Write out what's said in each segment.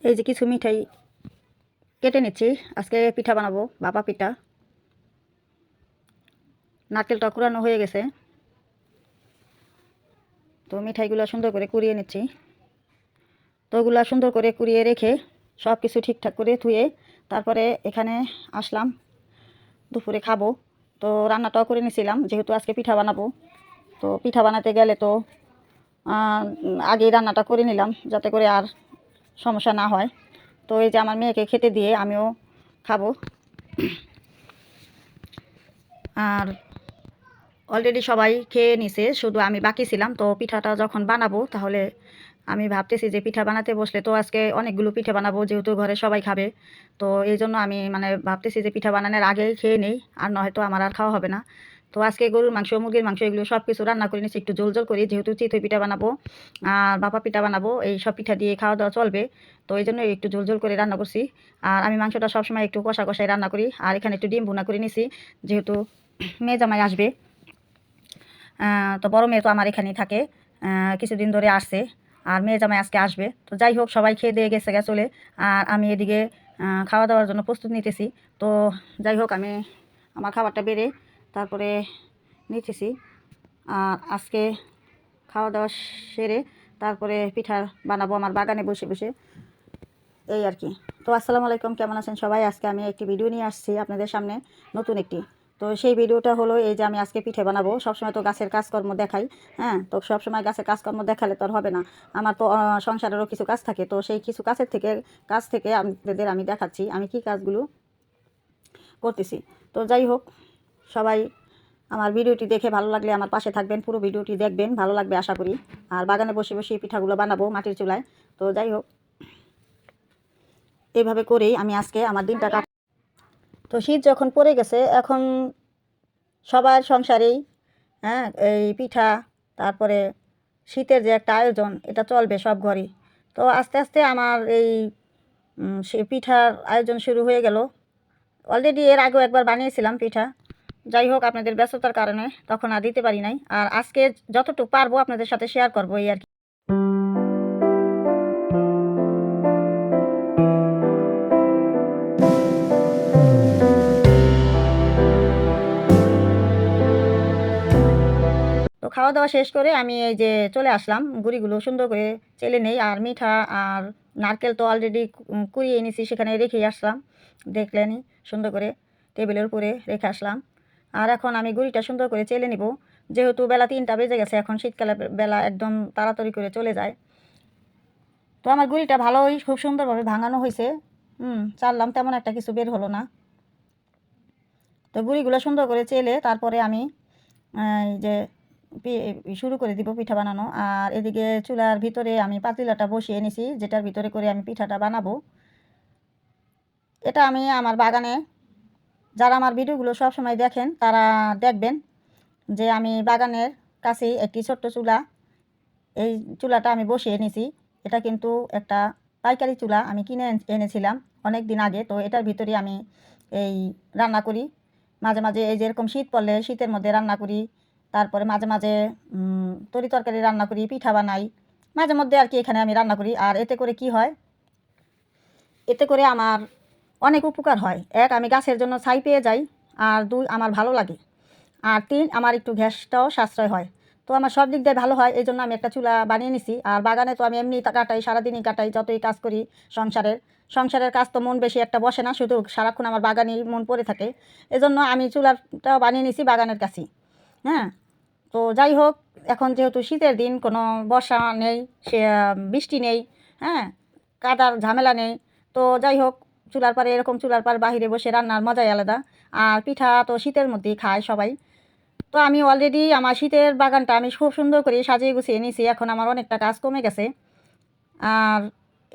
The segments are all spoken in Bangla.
এই যে কিছু মিঠাই কেটে নিচ্ছি। আজকে পিঠা বানাবো, ভাপা পিঠা। নারকেলটা কুড়ানো হয়ে গেছে, তো মিঠাইগুলো সুন্দর করে কুড়িয়ে নিচ্ছি। তো ওগুলো সুন্দর করে কুড়িয়ে রেখে সব কিছু ঠিকঠাক করে ধুয়ে তারপরে এখানে আসলাম দুপুরে খাবো। তো রান্নাটাও করে নিয়েছিলাম, যেহেতু আজকে পিঠা বানাবো। তো পিঠা বানাতে গেলে তো আগেই রান্নাটা করে নিলাম, যাতে করে আর সমস্যা না হয়। তো এই যে আমার মেয়েকে খেতে দিয়ে আমিও খাবো। আর অলরেডি সবাই খেয়ে নিছে, শুধু আমি বাকি ছিলাম। তো পিঠাটা যখন বানাবো তাহলে আমি ভাবতেছি যে পিঠা বানাতে বসলে তো আজকে অনেকগুলো পিঠা বানাবো, যেহেতু ঘরে সবাই খাবে। তো এই জন্য আমি ভাবতেছি যে পিঠা বানানোর আগেই খেয়ে নেই, আর নয়তো আমার আর খাওয়া হবে না। তো আজকে গরুর মাংস, মুরগির মাংস এগুলো সব কিছু রান্না করে নিচ্ছি একটু ঝোল ঝোল করি, যেহেতু চিতই পিঠা বানাবো আর ভাপা পিঠা বানাবো, এই সব পিঠা দিয়ে খাওয়া দাওয়া চলবে। তো এই জন্য একটু ঝোল ঝোল করে রান্না করছি। আর আমি মাংসটা সবসময় একটু কষা কষাই রান্না করি। আর এখানে একটু ডিম ভুনা করে নিছি, যেহেতু মেয়ে জামাই আসবে। তো বড় মেয়ে তো আমার এখানেই থাকে, কিছুদিন ধরে আসছে। আর মেয়ে জামাই আজকে আসবে। তো যাই হোক, সবাই খেয়ে দিয়ে গেছে চলে। আর আমি এদিকে খাওয়া দাওয়ার জন্য প্রস্তুত নিতেছি। তো যাই হোক, আমি আমার খাবারটা বেড়ে তারপরে নিতেছি। আর আজকে খাওয়া দাওয়া সেরে তারপরে পিঠা বানাবো আমার বাগানে বসে বসে, এই আর কি। তো আসসালামু আলাইকুম, কেমন আছেন সবাই? আজকে আমি একটি ভিডিও নিয়ে আসছি আপনাদের সামনে, নতুন একটি। তো সেই ভিডিওটা হলো এই যে আমি আজকে পিঠে বানাবো। সবসময় তো গাছের কাজকর্ম দেখাই, হ্যাঁ। তো সবসময় গাছের কাজকর্ম দেখালে তো আর হবে না। আমার তো সংসারেরও কিছু কাজ থাকে। তো সেই কিছু কাজ থেকে আপনাদের আমি দেখাচ্ছি আমি কি কাজগুলো করতেছি। তো যাই হোক, সবাই আমার ভিডিওটি দেখে ভালো লাগলে আমার পাশে থাকবেন, পুরো ভিডিওটি দেখবেন, ভালো লাগবে আশা করি। আর বাগানে বসে বসে এই পিঠাগুলো বানাবো মাটির চুলায়। তো যাই হোক, এভাবে করেই আমি আজকে আমার দিনটা কাট। তো শীত যখন পড়ে গেছে, এখন সবার সংসারেই, হ্যাঁ, এই পিঠা, তারপরে শীতের যে একটা আয়োজন, এটা চলবে সব ঘরেই। তো আস্তে আস্তে আমার এই সে পিঠার আয়োজন শুরু হয়ে গেল। অলরেডি এর আগেও একবার বানিয়েছিলাম পিঠা। যাই হোক, আপনাদের ব্যস্ততার কারণে তখন আর দিতে পারি নাই। আর আজকে যতটুকু পারবো আপনাদের সাথে শেয়ার করবো, এই আর কি। তো খাওয়া দাওয়া শেষ করে আমি এই যে চলে আসলাম, গুঁড়িগুলো সুন্দর করে চেলে নেই। আর মিঠা আর নারকেল তো অলরেডি কুড়িয়ে এনেছি, সেখানে রেখেই আসলাম, দেখলেনি, সুন্দর করে টেবিলের উপরে রেখে আসলাম। আর এখন আমি গুঁড়িটা সুন্দর করে চেলে নিব, যেহেতু বেলা 3টা বেজে গেছে। এখন শীতকালে বেলা একদম তাড়াতাড়ি করে চলে যায়। তো আমার গুঁড়িটা ভালোই খুব সুন্দরভাবে ভাঙানো হয়েছে। চাললাম, তেমন একটা কিছু বের হলো না। তো গুঁড়িগুলো সুন্দর করে চেলে তারপরে আমি এই যে শুরু করে দিব পিঠা বানানো। আর এদিকে চুলার ভিতরে আমি পাতিলাটা বসিয়ে নিছি, যেটার ভিতরে করে আমি পিঠাটা বানাবো। এটা আমি আমার বাগানে, যারা আমার ভিডিওগুলো সব সময় দেখেন তারা দেখবেন যে আমি বাগানের কাছেই একটি ছোট্ট চুলা, এই চুলাটা আমি বসিয়ে নিছি। এটা কিন্তু একটা পাইকারি চুলা, আমি কিনে এনেছিলাম অনেক দিন আগে। তো এটার ভিতরে আমি এই রান্না করি মাঝে মাঝে। এই যেরকম শীত পড়লে শীতের মধ্যে রান্না করি, তারপরে মাঝে মাঝে তরি তরকারি রান্না করি, পিঠা বানাই মাঝে মধ্যে আর কি। এখানে আমি রান্না করি। আর এতে করে কি হয়, এতে করে আমার অনেক উপকার হয়। এক, আমি গাছের জন্য ছাই পেয়ে যাই। আর দুই, আমার ভালো লাগে। আর তিন, আমার একটু গ্যাসটাও সাশ্রয় হয়। তো আমার সব দিক দিয়ে ভালো হয়, এই জন্য আমি একটা চুলা বানিয়ে নিছি। আর বাগানে তো আমি এমনি কাটাই, সারাদিনই কাটাই, যতই কাজ করি সংসারের। সংসারের কাজ তো মন বেশি একটা বসে না, শুধু সারাক্ষণ আমার বাগানেই মন পড়ে থাকে। এজন্য আমি চুলাটাও বানিয়ে নিছি বাগানের কাছেই, হ্যাঁ। তো যাই হোক, এখন যেহেতু শীতের দিন, কোনো বর্ষা নেই, সে বৃষ্টি নেই, হ্যাঁ, কাদার ঝামেলা নেই। তো যাই হোক, চুলার পাড়ে এরকম চুলার পাড় বাহিরে বসে রান্নার মজাই আলাদা। আর পিঠা তো শীতের মধ্যেই খায় সবাই। তো আমি অলরেডি আমার শীতের বাগানটা আমি খুব সুন্দর করে সাজিয়ে গুছিয়ে নিয়েছি। এখন আমার অনেকটা কাজ কমে গেছে। আর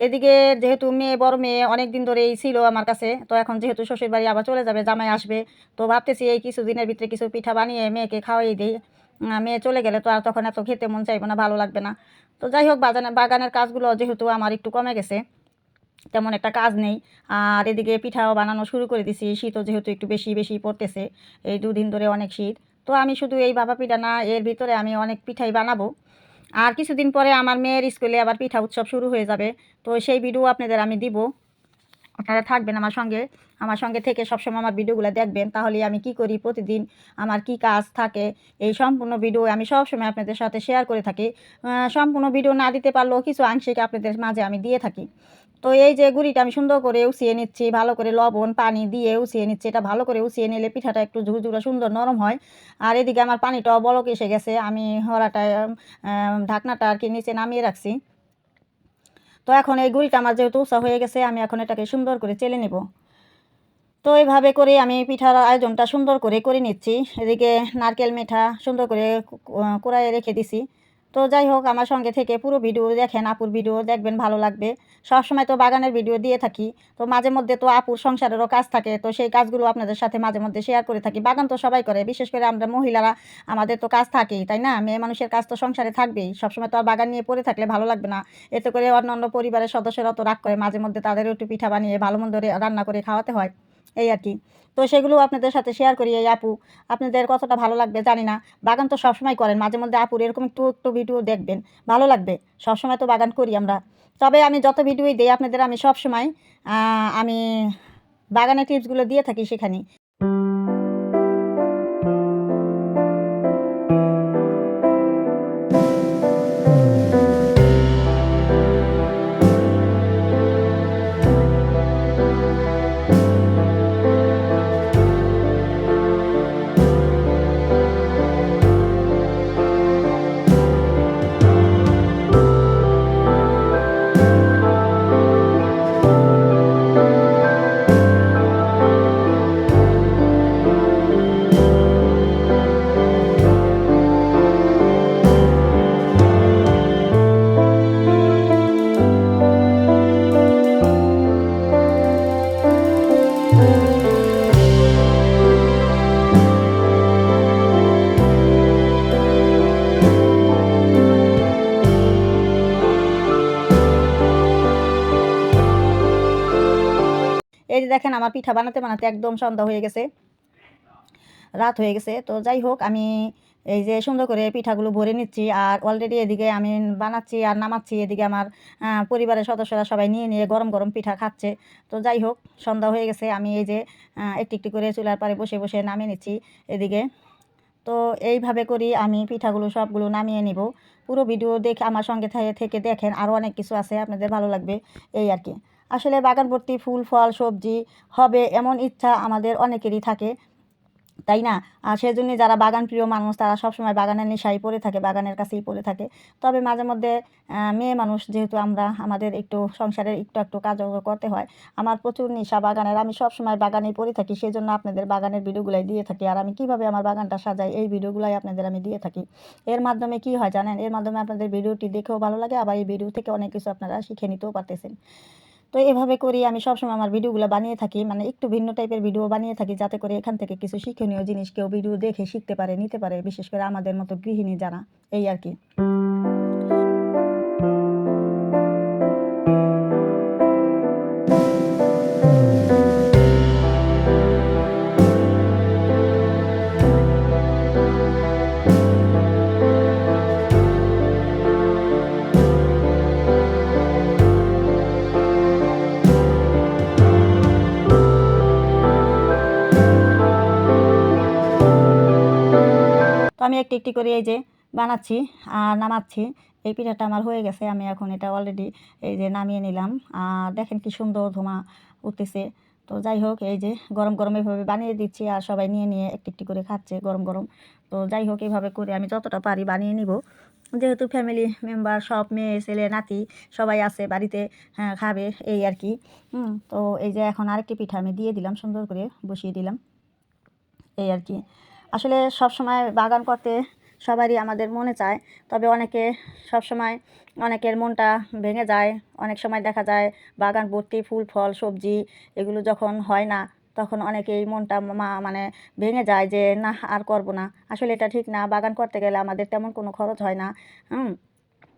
এদিকে যেহেতু বড় মেয়ে অনেক দিন ধরেই ছিল আমার কাছে, তো এখন যেহেতু শ্বশুর বাড়ি আবার চলে যাবে, জামাই আসবে। তো ভাবতেছি এই কিছু দিনের ভিতরে কিছু পিঠা বানিয়ে মেয়েকে খাওয়াই দিই। মেয়ে চলে গেলে তো আর তখন এত খেতে মন চাইবো না, ভালো লাগবে না। তো যাই হোক, বাগানের কাজগুলো যেহেতু আমার একটু কমে গেছে, তেমন একটা কাজ নেই। আর এদিকে পিঠাও বানানো শুরু করে দিছি, শীতও যেহেতু একটু বেশি বেশি পড়তেছে, এই 2 দিন ধরে অনেক শীত। তো আমি শুধু এই ভাপা পিঠা না, এর ভিতরে আমি অনেক পিঠাই বানাবো। আর কিছুদিন পরে আমার মেয়ের স্কুলে আবার পিঠা উৎসব শুরু হয়ে যাবে, তো সেই ভিডিও আপনাদের আমি দিব। আপনারা থাকবেন আমার সঙ্গে থেকে সবসময় আমার ভিডিওগুলো দেখবেন, তাহলে আমি কি করি প্রতিদিন, আমার কি কাজ থাকে, এই সম্পূর্ণ ভিডিও আমি সবসময় আপনাদের সাথে শেয়ার করে থাকি। সম্পূর্ণ ভিডিও না দিতে পারলেও কিছু আংশিক আপনাদের মাঝে আমি দিয়ে থাকি। তো এই যে গুঁড়িটা আমি সুন্দর করে উছিয়ে নিচ্ছি, ভালো করে লবণ পানি দিয়ে উছিয়ে নিচ্ছি। এটা ভালো করে উছিয়ে নিলে পিঠাটা একটু ঝুরঝুরে সুন্দর নরম হয়। আর এদিকে আমার পানিটাও বলক এসে গেছে, আমি হরাটায় ঢাকনাটা আর কি নিচে নামিয়ে রাখছি। তো এখন এই গুঁড়িটা আমার যেহেতু উষা হয়ে গেছে, আমি এখন এটাকে সুন্দর করে চেলে নেব। তো এইভাবে করে আমি পিঠার আয়োজনটা সুন্দর করে নিচ্ছি। এদিকে নারকেল মিঠা সুন্দর করে কুড়াইয়ে রেখে দিছি। তো যাই হোক, আমার সঙ্গে থেকে পুরো ভিডিও দেখেন, আপুর ভিডিও দেখবেন, ভালো লাগবে। সবসময় তো বাগানের ভিডিও দিয়ে থাকি, তো মাঝে মধ্যে তো আপুর সংসারেরও কাজ থাকে, তো সেই কাজগুলো আপনাদের সাথে মাঝে মধ্যে শেয়ার করে থাকি। বাগান তো সবাই করে, বিশেষ করে আমরা মহিলারা, আমাদের তো কাজ থাকেই, তাই না? মেয়ে মানুষের কাজ তো সংসারে থাকবেই, সবসময় তো আর বাগান নিয়ে পড়ে থাকলে ভালো লাগবে না। এতে করে অন্যান্য পরিবারের সদস্যরা তো রাগ করে, মাঝে মধ্যে তাদেরও একটু পিঠা বানিয়ে ভালো মন্দ রান্না করে খাওয়াতে হয়, এই আর কি। তো সেগুলো আপনাদের সাথে শেয়ার করি। এই আপু, আপনাদের কতটা ভালো লাগবে জানি না। বাগান তো সবসময় করেন, মাঝে মধ্যে আপুর এরকম একটু একটু ভিডিও দেখবেন, ভালো লাগবে। সবসময় তো বাগান করি আমরা। তবে আমি যত ভিডিওই দিই আপনাদের, আমি সবসময় আমি বাগানের টিপসগুলো দিয়ে থাকি সেখানে। এই যে দেখেন, আমার পিঠা বানাতে বানাতে একদম সন্ধ্যা হয়ে গেছে, রাত হয়ে গেছে। তো যাই হোক, আমি এই যে সুন্দর করে পিঠাগুলো ভরে নিচ্ছি, আর অলরেডি এদিকে আমি বানাচ্ছি আর নামাচ্ছি। এদিকে আমার পরিবারের সদস্যরা সবাই নিয়ে নিয়ে গরম গরম পিঠা খাচ্ছে। তো যাই হোক, সন্ধ্যা হয়ে গেছে, আমি এই যে একটু একটু করে চুলার পাড়ে বসে বসে নামিয়ে নিচ্ছি এদিকে। তো এইভাবে করি আমি পিঠাগুলো সবগুলো নামিয়ে নিব। পুরো ভিডিও দেখে আমার সঙ্গে থেকে দেখেন, আরও অনেক কিছু আছে, আপনাদের ভালো লাগবে, এই আর কি। আসলে বাগান ভর্তি ফুল ফল সবজি হবে এমন ইচ্ছা আমাদের অনেকেরই থাকে, তাই না? আর সেজন্য যারা বাগান প্রিয় মানুষ, তারা সবসময় বাগানের নেশায় পড়ে থাকে, বাগানের কাছেই পড়ে থাকে। তবে মাঝে মধ্যে মেয়ে মানুষ যেহেতু আমরা, আমাদের একটু সংসারের একটু একটু কাজও করতে হয়। আমার প্রচুর নেশা বাগানের, আমি সবসময় বাগানেই পড়ে থাকি, সেজন্য আপনাদের বাগানের ভিডিওগুলাই দিয়ে থাকি। আর আমি কীভাবে আমার বাগানটা সাজাই, এই ভিডিওগুলাই আপনাদের আমি দিয়ে থাকি। এর মাধ্যমে কি হয় জানেন? এর মাধ্যমে আপনাদের ভিডিওটি দেখেও ভালো লাগে, আবার এই ভিডিও থেকে অনেক কিছু আপনারা শিখে নিতেও পারতেছেন। তো এভাবে করি আমি সবসময় আমার ভিডিওগুলো বানিয়ে থাকি, মানে একটু ভিন্ন টাইপের ভিডিও বানিয়ে থাকি, যাতে করে এখান থেকে কিছু শিক্ষণীয় জিনিস কেউ ভিডিও দেখে শিখতে পারে, নিতে পারে, বিশেষ করে আমাদের মতো গৃহিণী যারা, এই আর কি। তো আমি একটু একটু করে এই যে বানাচ্ছি আর নামাচ্ছি। এই পিঠাটা আমার হয়ে গেছে, আমি এখন এটা অলরেডি এই যে নামিয়ে নিলাম। আর দেখেন কি সুন্দর ধোঁয়া উঠতেছে। তো যাই হোক, এই যে গরম গরম এভাবে বানিয়ে দিচ্ছি, আর সবাই নিয়ে নিয়ে একটু একটু করে খাচ্ছে গরম গরম। তো যাই হোক, এইভাবে করে আমি যতটা পারি বানিয়ে নিব, যেহেতু ফ্যামিলি মেম্বার সব মেয়ে ছেলে নাতি সবাই আছে বাড়িতে, হ্যাঁ খাবে, এই আর কি। তো এই যে এখন আরেকটি পিঠা আমি দিয়ে দিলাম, সুন্দর করে বসিয়ে দিলাম, এই আর কি। আসলে সবসময় বাগান করতে সবারই আমাদের মনে চায়, তবে সবসময় অনেকের মনটা ভেঙে যায়। অনেক সময় দেখা যায় বাগান ভর্তি ফুল ফল সবজি, এগুলো যখন হয় না, তখন অনেকেই মনটা মানে ভেঙে যায় যে না, আর করব না। আসলে এটা ঠিক না, বাগান করতে গেলে আমাদের তেমন কোনো খরচ হয় না।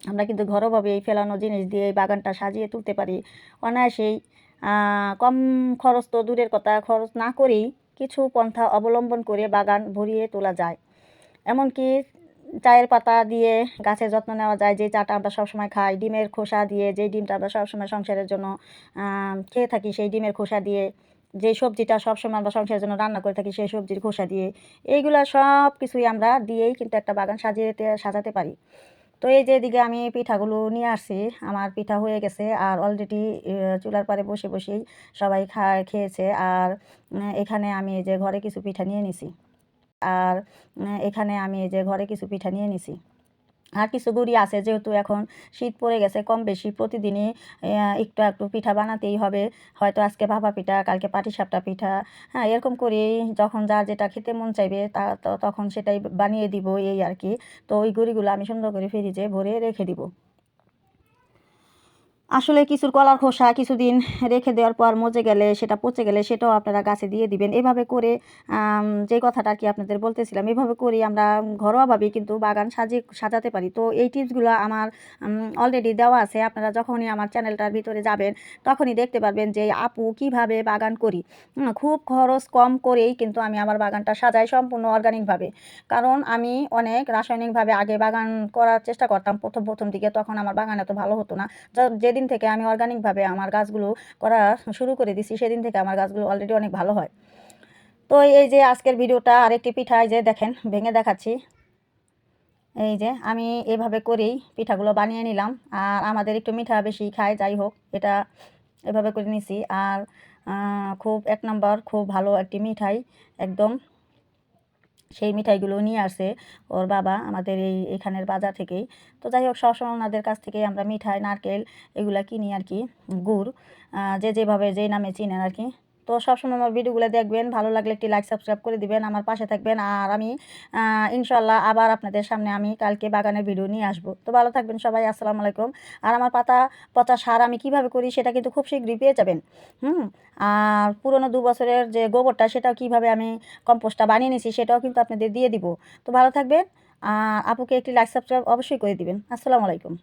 আমরা কিন্তু ঘরোয়াভাবে এই ফেলানো জিনিস দিয়ে এই বাগানটা সাজিয়ে তুলতে পারি অনায়াসেই। কম খরচ তো দূরের কথা, খরচ না করেই কিছু পন্থা অবলম্বন করে বাগান ভরিয়ে তোলা যায়। এমনকি চায়ের পাতা দিয়ে গাছের যত্ন নেওয়া যায়, যে চাটা আমরা সবসময় খাই, ডিমের খোসা দিয়ে, যেই ডিমটা আমরা সবসময় সংসারের জন্য খেয়ে থাকি, সেই ডিমের খোসা দিয়ে, যে সবজিটা সবসময় আমরা সংসারের জন্য রান্না করে থাকি, সেই সবজির খোসা দিয়ে, এইগুলা সব কিছুই আমরা দিয়েই কিন্তু একটা বাগান সাজাতে পারি। তো এই যে এদিকে আমি পিঠাগুলো নিয়ে আসছি, আমার পিঠা হয়ে গেছে আর অলরেডি চুলার পাড়ে বসে বসেই সবাই খেয়েছে। আর এখানে আমি এই যে ঘরে কিছু পিঠা নিয়ে নিছি আর এখানে আমি এই যে ঘরে কিছু পিঠা নিয়ে নিছি। আর কিছু গুড়ি আছে, যেহেতু এখন শীত পড়ে গেছে, কম বেশি প্রতিদিনই একটু একটু পিঠা বানাতেই হবে। হয়তো আজকে ভাপা পিঠা, কালকে পাটিসাপটা পিঠা, হ্যাঁ এরকম করেই যখন যার যেটা খেতে মন চাইবে তখন সেটাই বানিয়ে দিব, এই আর কি। তো ওই গুঁড়িগুলো আমি সুন্দর করে ফ্রিজে ভরে রেখে দিব। আসলে কিছুর কলার খোসা কিছুদিন রেখে দেওয়ার পর মজে গেলে, সেটা পচে গেলে, সেটাও আপনারা গাছে দিয়ে দিবেন। এভাবে করে যে কথাটা আর কি আপনাদের বলতেছিলাম, এভাবে করেই আমরা ঘরোয়াভাবেই কিন্তু বাগান সাজাতে পারি। তো এই টিপসগুলো আমার অলরেডি দেওয়া আছে। আপনারা যখনই আমার চ্যানেলটার ভিতরে যাবেন তখনই দেখতে পারবেন যে আপু কিভাবে বাগান করি। খুব খরচ কম করেই কিন্তু আমি আমার বাগানটা সাজাই, সম্পূর্ণ অর্গানিকভাবে। কারণ আমি অনেক রাসায়নিকভাবে আগে বাগান করার চেষ্টা করতাম প্রথম দিকে, তখন আমার বাগান এত ভালো হতো না। যেদিন থেকে আমি অর্গানিকভাবে আমার গাছগুলো করা শুরু করে দিছি, সেদিন থেকে আমার গাছগুলো অলরেডি অনেক ভালো হয়। তো এই যে আজকের ভিডিওটা আরেকটি পিঠা, এই যে দেখেন ভেঙে দেখাচ্ছি। এই যে আমি এভাবে করেই পিঠাগুলো বানিয়ে নিলাম। আর আমাদের একটু মিঠা বেশি খায়, যাই হোক এটা এভাবে করে নিছি। আর খুব এক নম্বর, খুব ভালো একটি মিঠাই একদম। সেই মিঠাইগুলো নিয়ে আসে ওর বাবা আমাদের এখানের বাজার থেকেই। তো যাই হোক, সবসময় ওনাদের কাছ থেকেই আমরা মিঠাই, নারকেল এগুলা কিনি আর কি, গুড়, যে যেভাবে যেই নামে চিনেন আর কি। তো সবসময় আমার ভিডিওগুলো দেখবেন, ভালো লাগলে একটি লাইক সাবস্ক্রাইব করে দিবেন, আমার পাশে থাকবেন। আর আমি ইনশাল্লাহ আবার আপনাদের সামনে আমি কালকে বাগানের ভিডিও নিয়ে আসবো। তো ভালো থাকবেন সবাই, আসসালামু আলাইকুম। আর আমার পাতা পচা সার আমি কিভাবে করি সেটা কিন্তু খুব শীঘ্রই পেয়ে যাবেন। আর পুরনো 2 বছরের যে গোবরটা, সেটাও কিভাবে আমি কম্পোস্টটা বানিয়ে নিয়েছি সেটাও কিন্তু আপনাদের দিয়ে দিব। তো ভালো থাকবেন। আপুকে একটি লাইক সাবস্ক্রাইব অবশ্যই করে দিবেন। আসসালামু আলাইকুম।